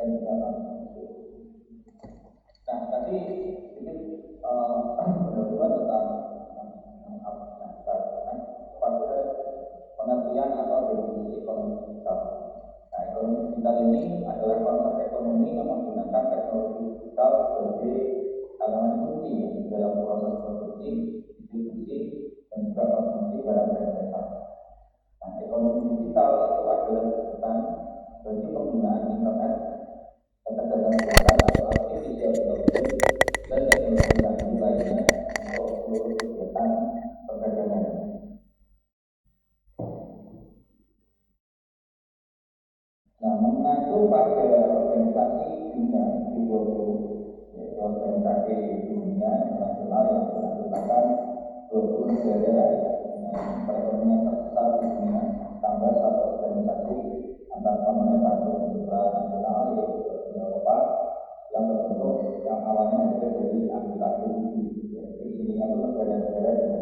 dan juga manusia. Nah, tadi sedikit pendahuluan tentang pada pengertian atau definisi ekonomi digital. Nah, ekonomi digital ini adalah konsep ekonomi yang menggunakan teknologi digital sebagai elemen kunci dalam proses produksi, distribusi, dan juga konsumsi barang dan jasa. Nah, ekonomi digital itu adalah sebutan bagi penggunaan internet, kecerdasan buatan atau artificial intelligence dan teknologi canggih lainnya untuk seluruh kegiatan perdagangan. Nah, mengacu pada organisasi dunia G20, yaitu organisasi dunia internasional yang melakukan 20 negara dengan perekonomian terbesar di dunia, tambah satu organisasi antar pemerintah supranasional yaitu Eropa yang terbentuk yang awalnya hasil dari anggota EU. Jadi ini adalah negara-negara dengan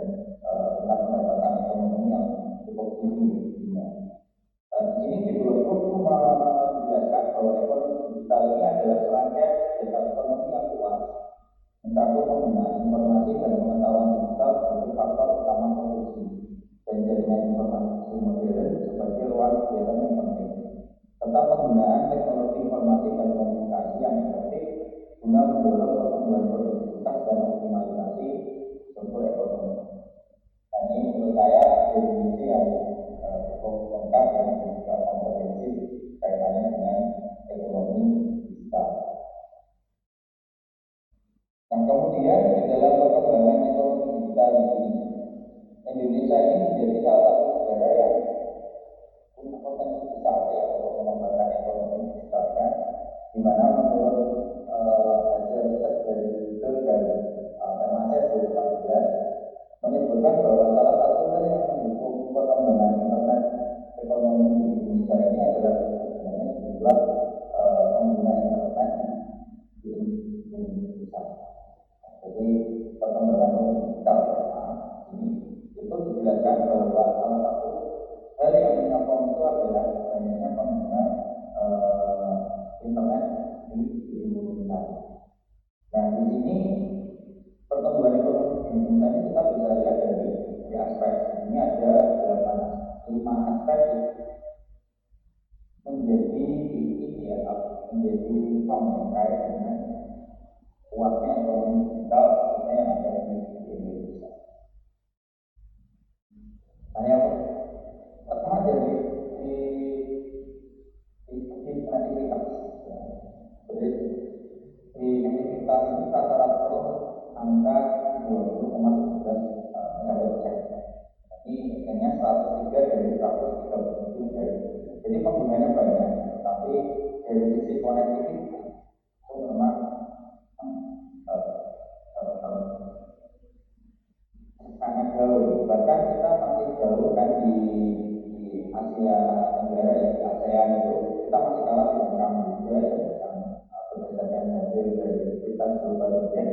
tingkat pendapatan ekonomi yang cukup tinggi di dunia. Ini G20 menjelaskan bahwa ekonomi digital ini adalah serangkaian kegiatan ekonomi yang kuat mencakup penggunaan informasi dan pengetahuan digital sebagai faktor utama produksi dan jaringan informasi modern sebagai ruang kegiatan yang penting, serta penggunaan teknologi informasi dan komunikasi yang efektif guna mendorong pertumbuhan produktivitas dan optimalisasi struktur ekonomi. Nah, ini menurut saya definisi yang cukup lengkap dan juga komprehensif kaitannya dengan ekonomi digital. Nah, kemudian di dalam perkembangan ekonomi digital ini, Indonesia ini menjadi salah satu negara yang punya potensi besar ya untuk mengembangkan ekonomi digitalnya, di mana menurut hasil riset dari Google dan Temasek 2014 menyebutkan bahwa salah satu hal yang mendukung perkembangan internet ekonomi di Indonesia ini adalah sebenarnya jumlah pengguna internet di Indonesia. Jadi perkembangan digital ini itu dijelaskan bahwa salah satu hal yang menyokong itu adalah banyaknya pengguna internet di Indonesia. Nah, di sini pertumbuhan ekonomi di Indonesia ini kita bisa lihat dari aspek ini ada 5 aspek menjadi ini ya, menjadi pemakai dengan kuatnya ekonomi digital kita yang ada di Indonesia. Nah, yang pertama dari kreativitas. Jadi di kreativitas ini rata-rata angka 20,11 MB. Ini hanya 103 dari 137 dari. Jadi penggunanya banyak, tapi dari sisi konektivitas itu memang sangat jauh. Bahkan kita masih jauh kan di Asia Tenggara ya, di ASEAN itu kita masih kalah dengan Kamboja yang berdasarkan hasil dari Civitas Global Index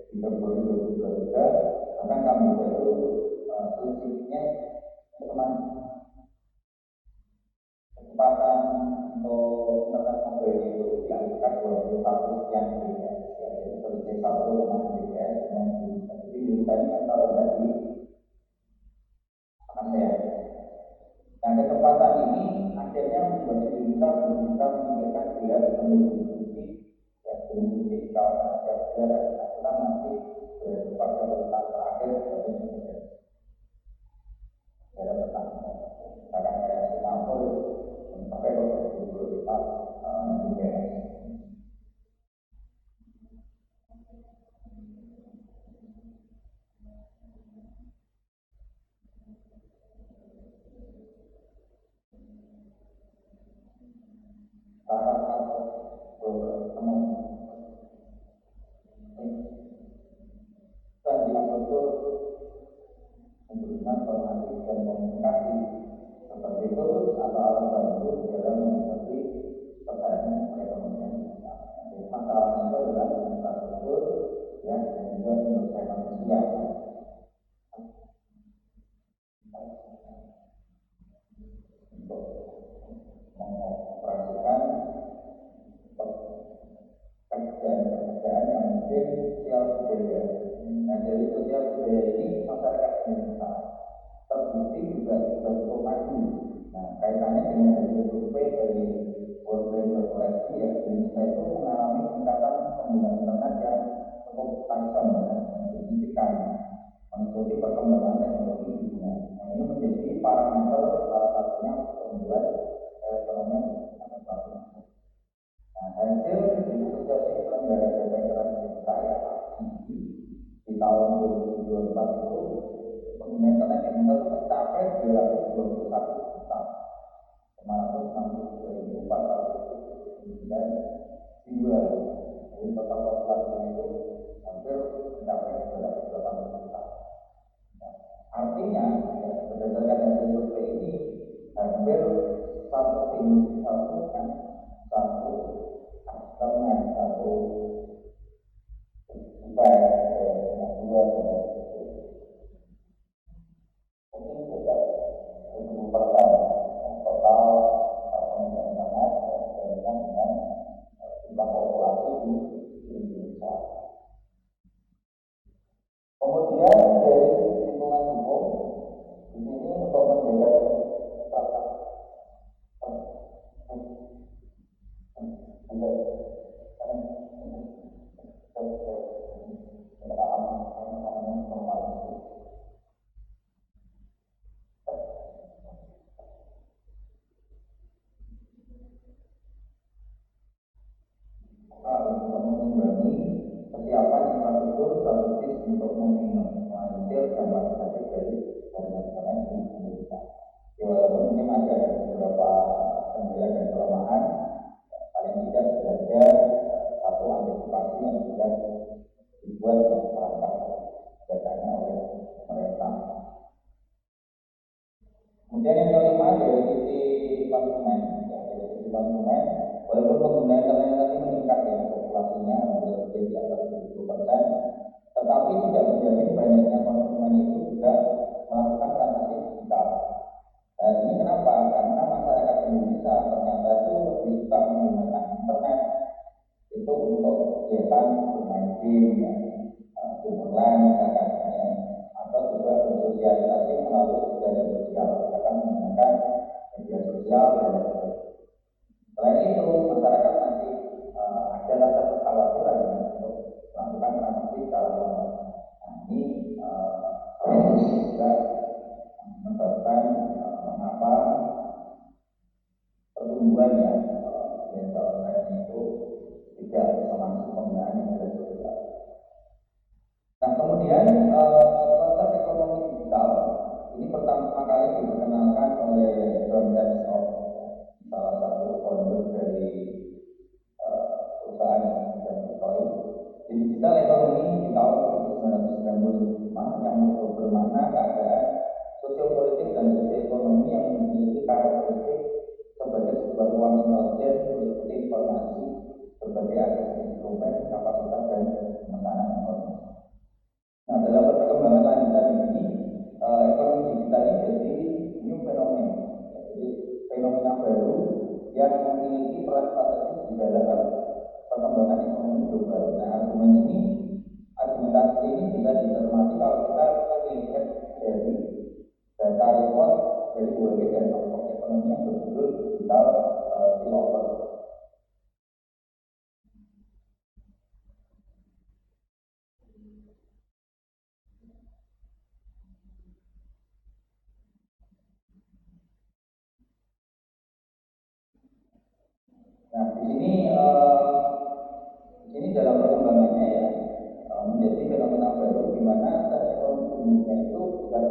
di Februari 2023. Bahkan Kamboja itu selisihnya teman kecepatan untuk internet mobil itu di angka 21 sekian Mbps, ya, jadi selisih 1 Mbps dengan Indonesia. Jadi Indonesia ini kan rendah di ASEAN. Nah, kecepatan ini akhirnya membuat Indonesia bisa memikirkan gelar kontribusi ya kontribusi di kawasan Asia Tenggara. Nah, kita masih berada pada urutan terakhir sebagai negara tetangga. Karena kayak Singapura sampai ke 24 Mbps. Dan diatur hubungan informasi dan komunikasi seperti itu atau alat bantu dalam menghadapi persaingan perekonomian digital. Jadi masalahnya itu adalah infrastruktur ya dan juga sumber daya manusia untuk mengoperasikan budaya. Nah, dari sosial budaya ini masyarakat Indonesia terbukti juga sudah cukup maju. Nah, kaitannya dengan hasil survei dari worldbank.org ya, Indonesia itu mengalami peningkatan pengguna internet yang cukup tajam dan signifikan mengikuti perkembangan teknologi dunia. Nah, ini menjadi parameter salah satunya pertumbuhan ekonomi nasional. Nah, hasil asosiasi penyelenggara jasa internet Indonesia ya, di tahun 2024 itu pengguna internet di Indonesia itu mencapai 221 juta 563.479 jiwa. Jadi total populasinya itu hampir mencapai 280 juta. Nah, artinya ya, berdasarkan hasil survei ini hampir satu internet satu supaya dua mungkin sekitar 70% total pengguna internet dibandingkan dengan jumlah populasi di Indonesia. Kemudian dari lingkungan hukum di sini untuk menjaga untuk mengimbangi kesiapan infrastruktur strategis untuk meminimalisir dampak negatif dari jaringan internet di Indonesia. Ya, walaupun mungkin masih ada beberapa kendala dan kelemahan, paling tidak sudah ada satu antisipasi yang sudah dibuat yang perangkat datanya oleh pemerintah. Kemudian yang kelima dari sisi konsumen, ya, dari sisi konsumen, walaupun pengguna internet tadi meningkat ya populasinya hampir di atas 70%, tetapi tidak menjamin banyaknya konsumen itu juga melakukan transaksi digital. Dan ini kenapa? Karena masyarakat Indonesia ternyata itu lebih suka menggunakan internet itu untuk kegiatan bermain game, ya, game online, misalkan, ya, atau juga bersosialisasi melalui jaringan sosial, akan menggunakan media sosial dan selain itu masyarakat masih ada rasa kekhawatiran ya, untuk melakukan transaksi secara online. Nah, ini juga menyebabkan mengapa pertumbuhan ya belanja online itu tidak semakin penggunaan media sosial. Nah, kemudian konsep ekonomi digital ini pertama kali diperkenalkan oleh John Densmore, salah satu founder dari perusahaan yang bidang Bitcoin. Di digital ekonomi di tahun 1995 yang bermakna keadaan sosiopolitik dan sosioekonomi yang memiliki karakteristik sebagai sebuah ruang intelijen meliputi informasi, berbagai akses instrumen, kapasitas dan pemesanan informasi. Nah, dalam perkembangan lanjutan ini, ekonomi digital ini jadi new phenomenon, jadi fenomena baru yang memiliki peran strategis di dalam perkembangan ekonomi global. Nah, argumentasi ini bisa dicermati kalau kita melihat dari data report dari berbagai dan kelompok ekonomi yang berjudul digital spillover. Nah, di sini dalam perkembangannya ya menjadi fenomena baru di mana aset ekonomi dunia itu sudah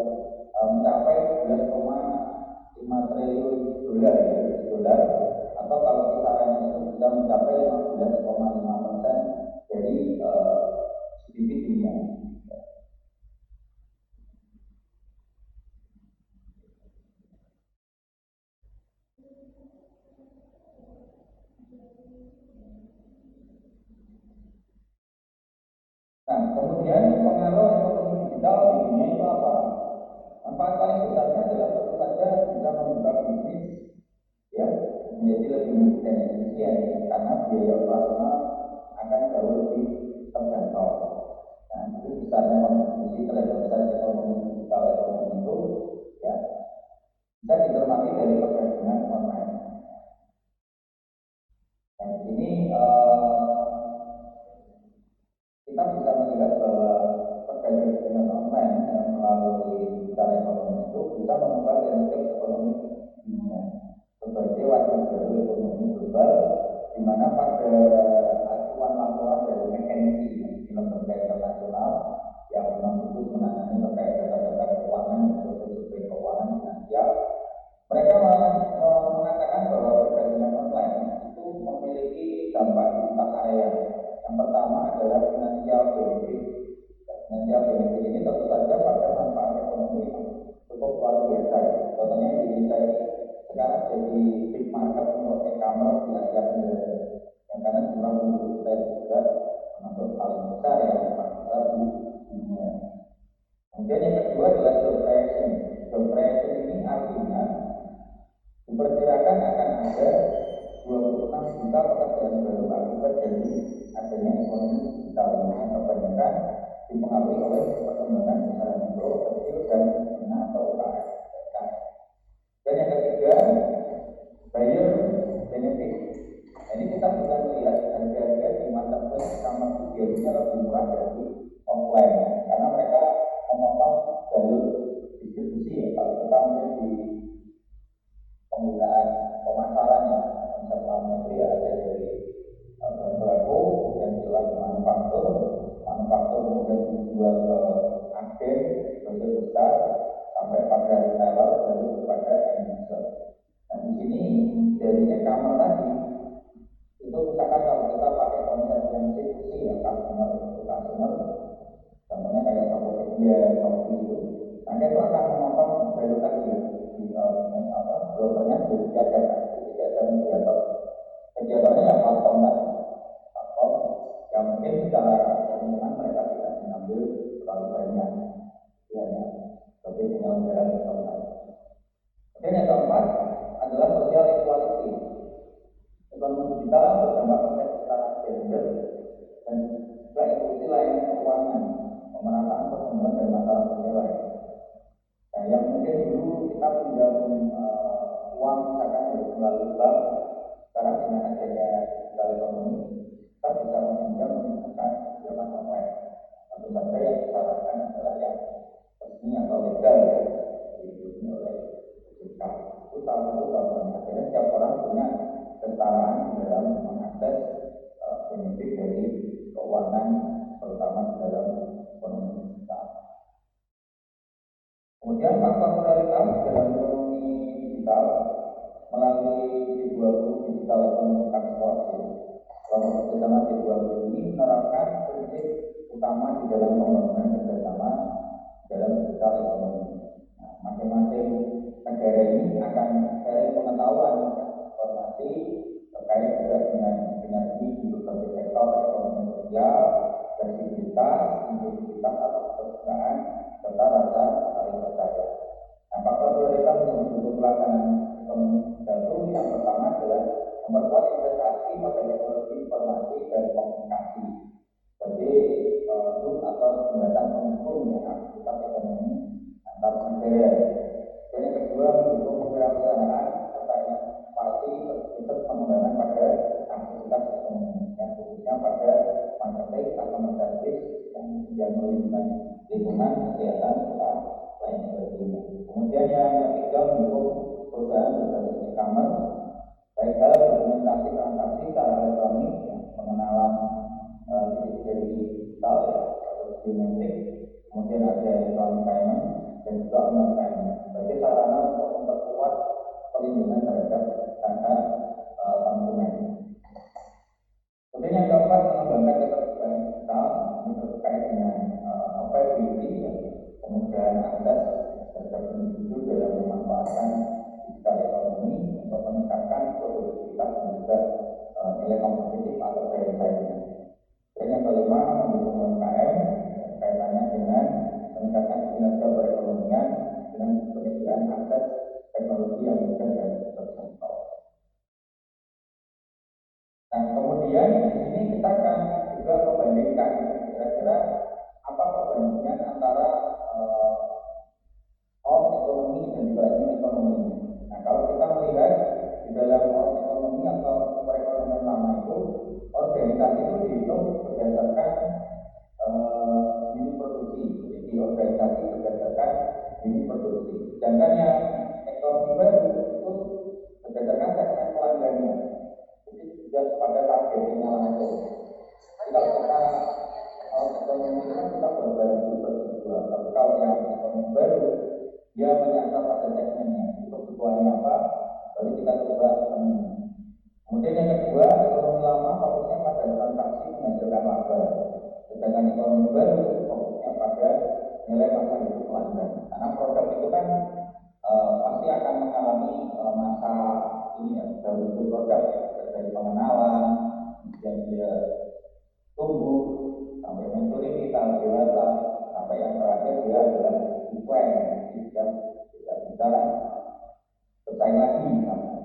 mencapai 11,5 triliun dolar ya, dolar, atau kalau kisarannya itu bisa mencapai 15,5% dari GDP dunia. Nah, kemudian pengaruh ekonomi digital di dunia itu apa? Manfaat paling besarnya adalah tentu saja bisa membuka bisnis ya menjadi lebih mudah dan efisien ya, karena biaya operasional akan jauh lebih terjangkau. Nah, itu besarnya kontribusi besar ekonomi digital ekonomi itu ya bisa dicermati dari perdagangan online. Dan di sini kita bisa melihat bahwa perdagangan online yang melalui digital ekonomi itu bisa mengubah landscape ekonomi dunia sebagai wajah baru ekonomi global, di mana pada acuan laporan dari McKinsey di lembaga internasional yang memang khusus menangani terkait data-data keuangan dan survei keuangan finansial, mereka mengatakan bahwa perdagangan online itu memiliki dampak di 4 area. Yang pertama adalah financial benefit. Financial benefit ini tentu saja pada manfaat ekonomi yang cukup luar biasa. Contohnya Indonesia ini sekarang jadi big market untuk e-commerce di Asia Tenggara. Yang karena jumlah penduduk kita juga termasuk paling besar ya, paling besar di dunia. Kemudian yang kedua adalah job creation. Job creation ini artinya diperkirakan akan ada 26 juta pekerjaan baru akibat dari adanya ekonomi digital ini yang kebanyakan dipengaruhi oleh perkembangan usaha mikro, kecil, dan menengah atau UKM. Dan yang ketiga, buyer benefit. Jadi kita bisa melihat harga-harga di marketplace e-commerce itu biasanya lebih murah dari offline karena mereka memotong jalur distribusi ya. Kalau kita mungkin di penggunaan pemasarannya konsep lama itu ya ada dari bahan baku dan jelas manufaktur kemudian dijual ke agen dosis besar sampai pada retailer baru kepada end user. Nah di sini dari e-commerce tadi itu misalkan kalau kita pakai konsep yang C2C ya customer to customer, contohnya kayak Tokopedia, Shopee itu, nanti itu akan memotong value tadi ya, brokernya ditiadakan, tidak ada mediator. Mediatornya ya platform tadi, platform yang mungkin secara keuntungan mereka tidak mengambil terlalu banyak, ya, sebagai penyelenggara sistem tadi. Kemudian yang keempat adalah social equality. Ekonomi digital berdampak pada kesetaraan gender dan juga inklusi layanan keuangan, pemerataan pertumbuhan dan masalah sosial lain. Nah, yang mungkin dulu kita pinjam uang misalkan harus melalui bank, sekarang dengan adanya digital ekonomi, kita bisa meminjam menggunakan pinjaman online. Tentu saja yang disarankan adalah yang resmi atau legal ya, dilindungi oleh OJK. Itu salah satu contohnya. Akhirnya setiap orang punya kesetaraan di dalam mengakses benefit dari keuangan, terutama di dalam ekonomi digital. Kemudian faktor prioritas dalam ekonomi digital melalui G20 Digital Economy Task Force, kelompok kerjasama G20 ini menerapkan prinsip utama di dalam pembangunan kerjasama dalam digital ekonomi. Nah, masing-masing negara ini akan sharing pengetahuan informasi terkait juga dengan sinergi di berbagai sektor ekonomi sosial, fleksibilitas, inklusivitas atau keterbukaan serta rasa saling percaya. Nah, faktor prioritas untuk mendukung pelaksanaan ekonomi digital itu yang pertama adalah memperkuat investasi pada teknologi informasi dan komunikasi sebagai loop atau jembatan penghubung ya aktivitas ekonomi antar negara. Dan yang kedua mendukung kewirausahaan serta inovasi terkhusus pengembangan pada aktivitas ekonomi yang khususnya pada marketing, customer service yang melindungi lingkungan, kesehatan serta lain sebagainya. Kemudian yang ketiga mendukung perusahaan berbasis e-commerce baik dalam dokumentasi transaksi secara elektronik, ya, pengenalan ciri-ciri digital ya atau biometrik, kemudian ada electronic payment dan juga online payment sebagai sarana untuk memperkuat perlindungan terhadap hak konsumen. Kemudian yang keempat mengembangkan keterbukaan digital ini terkait dengan availability ya, kemudahan akses terhadap individu dalam memanfaatkan digital ekonomi untuk meningkatkan produktivitas dan juga nilai kompetitif atau daya saing. Dan yang kelima mendukung UMKM kaitannya dengan meningkatkan kinerja perekonomian dengan penyediaan akses teknologi yang mudah dan terjangkau. Nah, kemudian di sini kita akan juga membandingkan kira-kira perbandingan antara out ekonomi dan juga in ekonomi. Nah, kalau kita melihat di dalam out ekonomi atau perekonomian lama itu, organisasi itu dihitung berdasarkan unit produksi. Jadi di organisasi berdasarkan unit produksi. Sedangkan yang ekonomi baru itu berdasarkan segmen pelanggannya. Jadi sudah pada targetnya langsung. Jadi kalau kita ekonomi itu kan kita berbarang dulu berjual. Tapi kalau yang ekonomi baru dia menyasar pada segmennya. Itu kebutuhannya apa? Lalu kita coba penuhi. Kemudian yang kedua, ekonomi lama fokusnya pada transaksi menghasilkan laba. Sedangkan ekonomi baru fokusnya pada nilai masa hidup pelanggan. Karena produk itu kan pasti akan mengalami masa ini ya, dalam bentuk produk ya, dari pengenalan, kemudian dia tumbuh sampai maturity tahap dewasa, sampai yang terakhir dia adalah decline, tidak bisa bersaing lagi misalnya.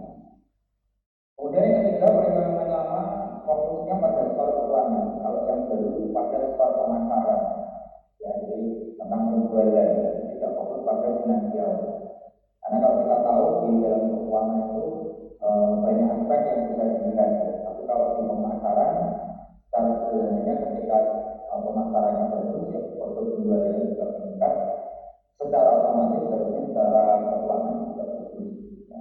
Kemudian yang ketiga, perekonomian lama fokusnya pada sektor keuangan, kalau yang baru pada sektor pemasaran, ya, jadi tentang penjualan, tidak fokus pada finansial. Karena kalau kita tahu di dalam keuangan itu banyak aspek yang bisa dilihat. Tapi kalau di pemasaran, secara sederhananya ketika pemasarannya bagus, ya produk penjualannya juga meningkat, secara otomatis harusnya secara keuangan juga bagus. Ya.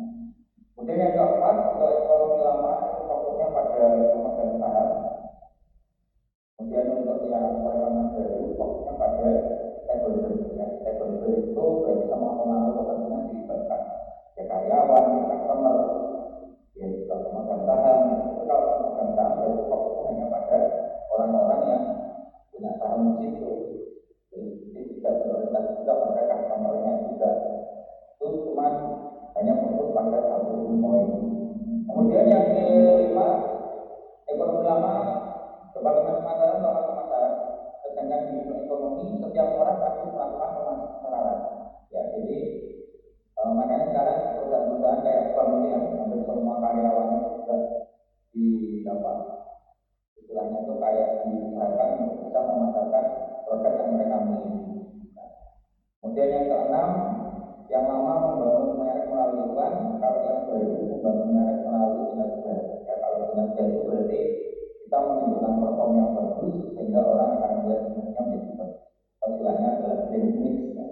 Kemudian yang keempat, untuk ekonomi lama itu fokusnya pada pemegang saham. Kemudian untuk yang perekonomian baru fokusnya pada stakeholder. Ya, stakeholder itu berarti semua pengaruh kepentingan dilibatkan. Ya karyawan, ya customer, ya juga pemegang saham. Itu kalau pemegang saham berarti fokusnya hanya pada orang-orang yang punya saham di situ. Jadi tidak berorientasi juga pada customer-nya juga. Itu cuma hanya fokus pada satu poin. Kemudian yang kelima, ekonomi lama berbagai pemasaran melakukan pemasaran. Sedangkan di ekonomi setiap orang pasti melakukan pemasaran. Ya, jadi makanya sekarang perusahaan-perusahaan kayak bank ini ya, hampir semua karyawannya juga di apa istilahnya itu kayak diusahakan untuk bisa memasarkan produk yang mereka miliki. Nah, kemudian yang keenam, yang lama membangun merek melalui iklan, kalau yang baru membangun merek melalui kinerja. Ya, kalau kinerja itu berarti kita menunjukkan perform yang bagus sehingga orang akan melihat kinerja menjadi bagus. Istilahnya adalah brand image. Ya.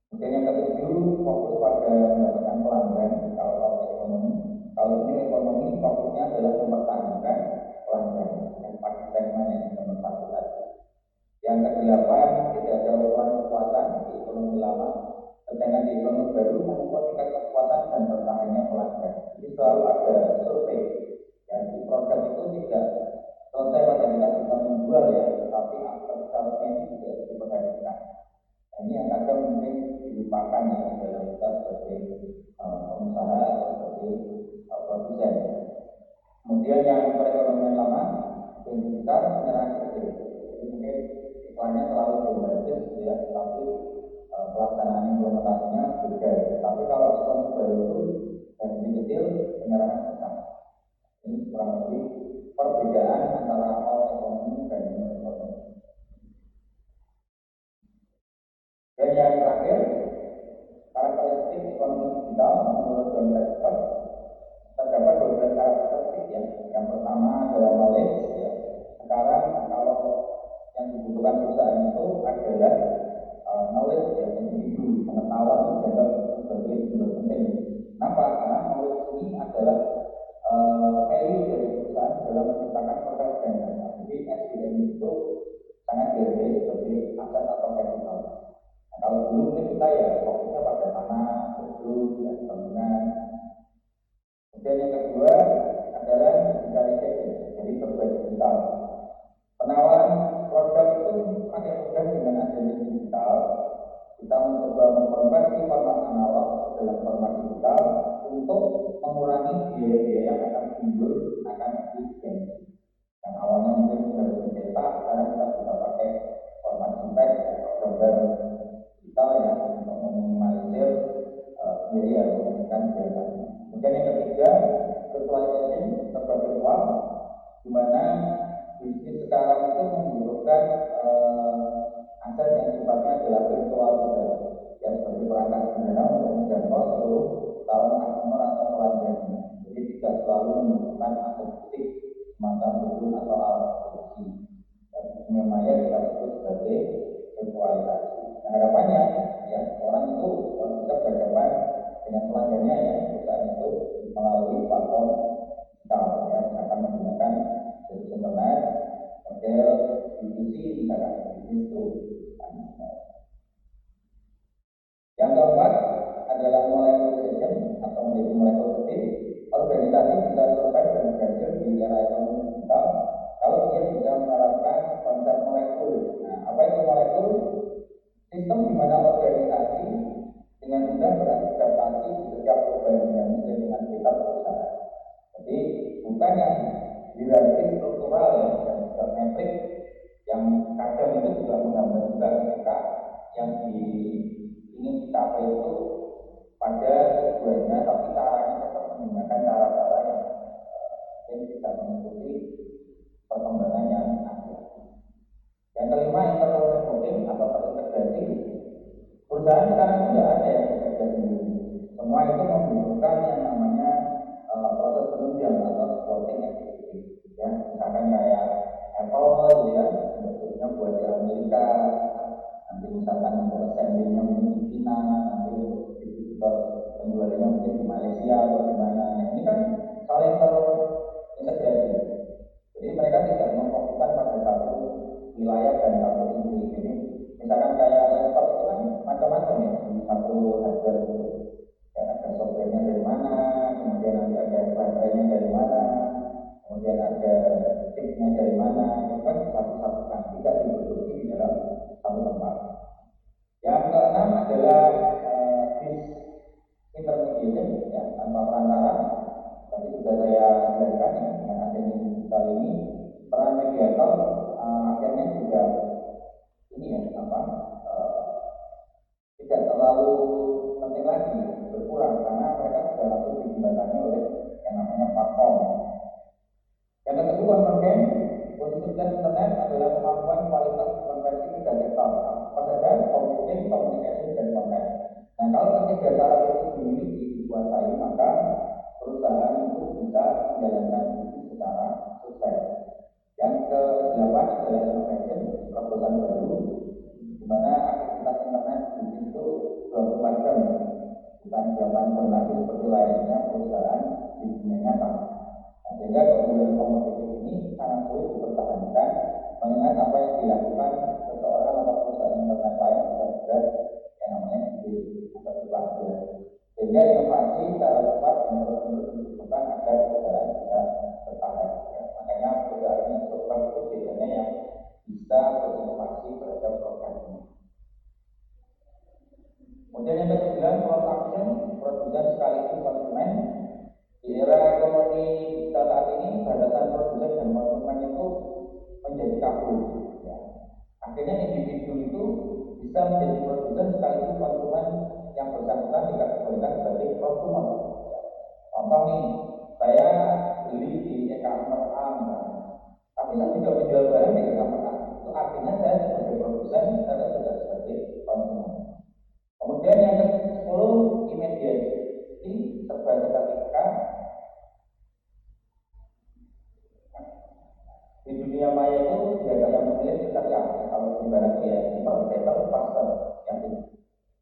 Kemudian yang ketujuh, fokus pada mendapatkan pelanggan. Kalau ekonomi, kalau ini ekonomi fokusnya adalah mempertahankan pelanggan yang pada segmen yang nomor satu tadi. Yang kedelapan, tidak ada ukuran kepuasan di ekonomi lama. Sedangkan di ekonomi baru mengukur tingkat kepuasan dan bertahannya pelanggan. Jadi selalu ada survei. Ya, di produk itu tidak selesai pada kita bisa menjual ya, tetapi after sales-nya itu juga diperhatikan. Nah, ini yang kadang mungkin dilupakan ya dalam kita sebagai pengusaha atau sebagai produsen. Kemudian yang perekonomian lama yang besar penyerahan kecil. Jadi mungkin iklannya terlalu bombastis ya, tapi pelaksanaan implementasinya beda. Tapi kalau ekonomi baru itu dari kecil penyerahan besar. Ini kurang lebih perbedaan antara ekonomi dan ekonomi. Dan yang terakhir, karakteristik ekonomi digital menurut John Textor terdapat 12 karakteristik ya. Yang pertama adalah knowledge ya. Sekarang kalau yang dibutuhkan perusahaan itu adalah knowledge ya, individu, pengetahuan itu dianggap sebagai sumber penting. Kenapa? Karena knowledge ini adalah value dari perusahaan dalam menciptakan produk dan jasa. Jadi SDM itu sangat dihargai sebagai aset atau capital. Nah, kalau dulu mungkin kita ya fokusnya pada tanah, gedung, dan bangunan. Kemudian yang kedua adalah digitalization, jadi serba digital. Penawaran produk itu semakin mudah dengan adanya digital. Kita mencoba mengkonversi format analog dalam format digital untuk mengurangi biaya-biaya yang akan timbul akan sistem. Yang awalnya mungkin harus dicetak, sekarang kita bisa pakai format JPEG atau gambar digital ya untuk meminimalisir biaya menggunakan biaya. Kemudian yang ketiga, virtualization serba virtual, di mana bisnis sekarang itu membutuhkan aset yang sifatnya adalah virtual juga, ya sebagai perangkat sederhana untuk menjangkau seluruh calon customer atau pelanggannya. Jadi tidak selalu membutuhkan aset fisik semacam gedung atau alat produksi. Dan dunia maya kita sebut sebagai virtualisasi. Nah, harapannya ya orang itu bisa berhadapan dengan pelanggannya ya perusahaan itu melalui platform digital ya, misalkan menggunakan situs internet model B2C misalkan bisnis to consumer. Yang keempat adalah molecularization atau menjadi molekul kecil. Organisasi bisa survive dan berhasil di era ekonomi digital kalau dia bisa menerapkan konsep molekul. Nah, apa itu molekul? Sistem di mana organisasi dengan mudah beradaptasi di setiap perubahan dinamis lingkungan sekitar perusahaan. Jadi bukan yang hierarkis struktural ya, dan juga metrik yang kadang itu juga menghambat juga ketika yang ingin dicapai itu pada tujuannya, tapi caranya tetap menggunakan cara-cara yang mungkin tidak mengikuti perkembangan yang ada. Yang kelima, internal networking atau terintegrasi. Perusahaan sekarang itu tidak ada yang bekerja sendiri. Semua itu membutuhkan yang namanya proses penunjang atau supporting activity. Ya, misalkan kayak Apple gitu ya, bentuknya buat di Amerika, nanti misalkan untuk assembly-nya mungkin di China, nanti untuk distributor penjualannya mungkin di Malaysia atau di mana. Nah, ini kan saling terintegrasi. Jadi mereka tidak memfokuskan pada satu wilayah dan satu industri. Jadi misalkan kayak laptop itu kan macam-macam ya di satu hardware itu. Ya, ada softwarenya dari mana, kemudian nanti ada baterainya dari mana, kemudian ada chipnya dari mana, itu kan satu-satukan, tidak diproduksi di dalam satu tempat. Yang keenam adalah disintermediation ya, tanpa perantara. Tadi sudah saya jelaskan ya, dengan adanya digital ini peran mediator akhirnya juga ini ya apa tidak terlalu penting lagi ya, berkurang karena mereka sudah langsung dijembatani oleh yang namanya platform. Yang kedua, konvergen. Kunci sukses internet adalah kemampuan kualitas konversi tiga sektor, apa saja, computing, communication, dan konten. Nah, kalau ketiga cara itu dimiliki, dikuasai, maka perusahaan itu bisa menjalankan bisnis secara sukses. Yang kedelapan adalah innovation, terobosan baru, di mana aktivitas internet bisnis itu 24 jam, bukan 8 jam lagi seperti layaknya perusahaan di dunia nyata. Nah, sehingga keunggulan kompetitif ini sangat sulit dipertahankan mengingat apa yang dilakukan seseorang atau perusahaan internet lain bisa juga yang namanya ide atau diplagiat. Sehingga inovasi secara cepat dan terus-menerus dibutuhkan agar perusahaan bisa bertahan. Ya, makanya perusahaan yang sukses itu biasanya yang bisa berinovasi terhadap produknya. Kemudian yang ke-9, consumption, produsen sekaligus konsumen. Di era ekonomi kita saat ini, batasan produsen dan konsumen itu menjadi kabur. Ya. Akhirnya individu itu bisa menjadi produsen sekaligus konsumen yang bersangkutan dikategorikan sebagai prosumer. Ya. Contoh nih, saya beli di e-commerce A misalnya, tapi saya juga menjual barang di e-commerce A. Itu artinya saya sebagai produsen, saya juga sebagai konsumen. Kemudian yang ke-10, imediasi, serba seketika. Di dunia maya itu tidak ada yang memilih seperti apa. Kalau ibarat ya, cheaper, better, faster.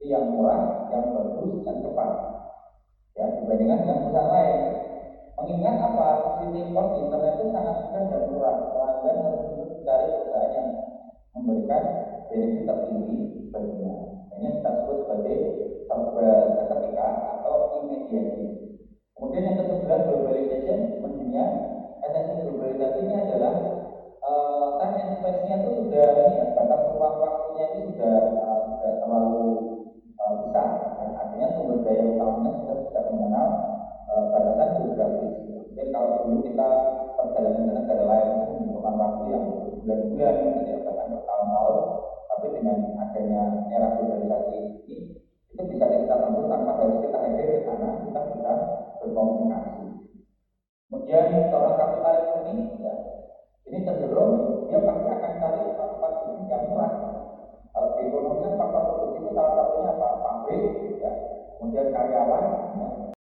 Yang murah, yang bagus, yang cepat. Ya, dibandingkan dengan perusahaan lain. Mengingat apa? Visiting cost internet itu sangat mudah dan murah. Pelanggan terus mencari perusahaan yang memberikan benefit tertinggi baginya. Ini kita sebut sebagai serba seketika atau imediasi. Kemudian yang ke-11, globalization, mendunia. Esensi globalisasi ini adalah time and space-nya itu sudah ini ya, batas ruang waktunya itu sudah terlalu besar. Ya. Artinya sumber daya utamanya sudah tidak mengenal batasan geografis. Mungkin kalau dulu kita perjalanan ke negara lain itu membutuhkan waktu yang berbulan-bulan, gitu ya, bahkan bertahun-tahun. Tapi dengan adanya era globalisasi ini, itu bisa kita tempuh tanpa harus kita hadir ke sana, kita bisa berkomunikasi. Kemudian seorang kapitalis ini, ya, ini cenderung dia pasti akan cari tempat bisnis yang murah. pabrik, ya, kemudian karyawan, ya,